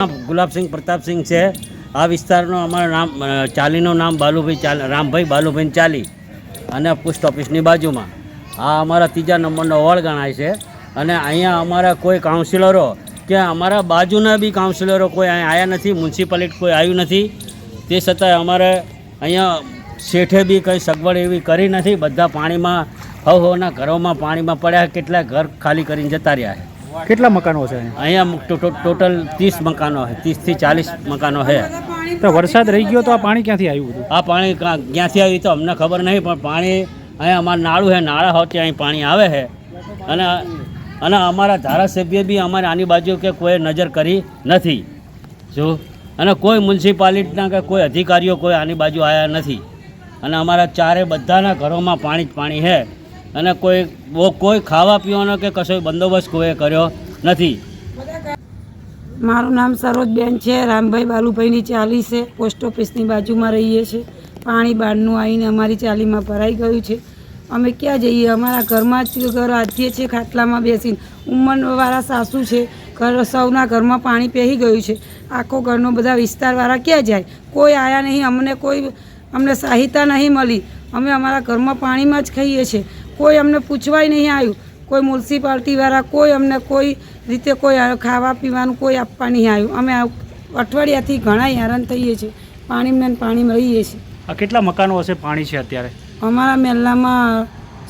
ગુલાબસિંહ પ્રતાપસિંહ છે। આ વિસ્તારનો અમારું નામ ચાલીનું નામ બાલુભાઈ રામભાઈ બાલુભાઈ ચાલી અને પોસ્ટ ઓફિસની બાજુમાં આ અમારા ત્રીજા નંબરનો વોર્ડ ગણાય છે। અને અહીંયા અમારા કોઈ કાઉન્સિલરો કે અમારા બાજુના બી કાઉન્સિલરો કોઈ અહીંયા આવ્યા નથી, મ્યુનિસિપાલિટી કોઈ આવ્યું નથી। તે છતાંય અમારે અહીંયા શેઠે બી કંઈ સગવડ એવી કરી નથી। બધા પાણીમાં હવના ઘરોમાં પાણીમાં પડ્યા, કેટલા ઘર ખાલી કરીને જતા રહ્યા છે। કેટલા મકાનો છે અહીંયા ટોટલ 30 મકાનો છે, 30 થી 40 મકાનો છે। તો વરસાદ રહી ગયો તો આ પાણી ક્યાંથી આવ્યું હતું? આ પાણી ક્યાંથી આવ્યું તો અમને ખબર નહીં, પણ પાણી અહીંયા અમારું નાળું છે, નાળા હોતી અહીં પાણી આવે છે। અને અમારા ધારાસભ્ય બી અમારે આની બાજુ કે કોઈ નજર કરી નથી જો, અને કોઈ મ્યુનિસિપાલિટીના કે કોઈ અધિકારીઓ કોઈ આની બાજુ આવ્યા નથી। અને અમારા ચારે બધાના ઘરોમાં પાણી જ પાણી છે, અને કોઈ ખાવા પીવાનો કે કશો બંદોબસ્ત કોઈએ કર્યો નથી। મારું નામ સરોજબેન છે, રામભાઈ બાલુભાઈની ચાલી છે, પોસ્ટ ઓફિસની બાજુમાં રહીએ છીએ। પાણી બહારનું આવીને અમારી ચાલીમાં ભરાઈ ગયું છે। અમે ક્યાં જઈએ? અમારા ઘરમાં જ ઘર આધીએ છીએ, ખાટલામાં બેસીને। ઉંમરવાળા સાસુ છે, સૌના ઘરમાં પાણી પહેરી ગયું છે। આખો ઘરનો બધા વિસ્તારવાળા ક્યાં જાય? કોઈ આવ્યા નહીં, અમને સહાયતા નહીં મળી। અમે અમારા ઘરમાં પાણીમાં જ ખાઈએ છીએ, કોઈ અમને પૂછવાય નહીં આવ્યું। કોઈ મ્યુનિસિપાલિટીવાળા કોઈ અમને કોઈ રીતે કોઈ ખાવા પીવાનું કોઈ આપવા નહીં આવ્યું। અમે અઠવાડિયાથી ઘણા હેરાન થઈએ છીએ, પાણીમાં રહીએ છીએ। આ કેટલા મકાનો હશે પાણી છે અત્યારે? અમારા મહેલામાં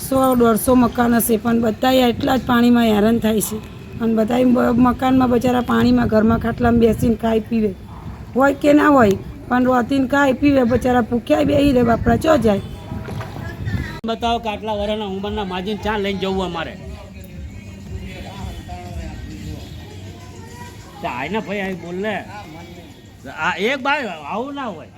100-150 મકાન હશે, પણ બધા એટલા જ પાણીમાં હેરાન થાય છે। અને બધા મકાનમાં બચારા પાણીમાં ઘરમાં ખાટલામાં બેસીને ખાઈ પીવે, હોય કે ના હોય, પણ રોતીને ખાઈ પીવે, બચારા ભૂખ્યા બેસી રહે, બાપડા ચો જાય। બતાવો કે આટલા વર્ષના ઉંમરના માજીને ચા લઈને જવું અમારે? આયના ભાઈ અહીં બોલ ને, આ એક ભાઈ આવું ના હોય।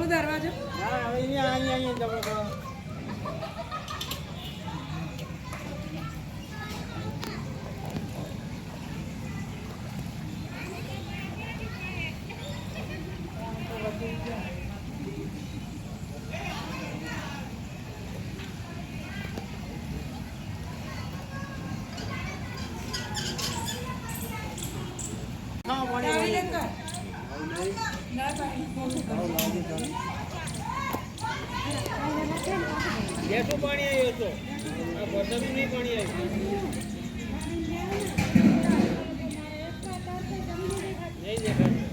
દરવાજો બેઠું પાણી આવ્યું હતું, આ વરસાદનું નહીં પાણી આવ્યું નહીં દેખાય।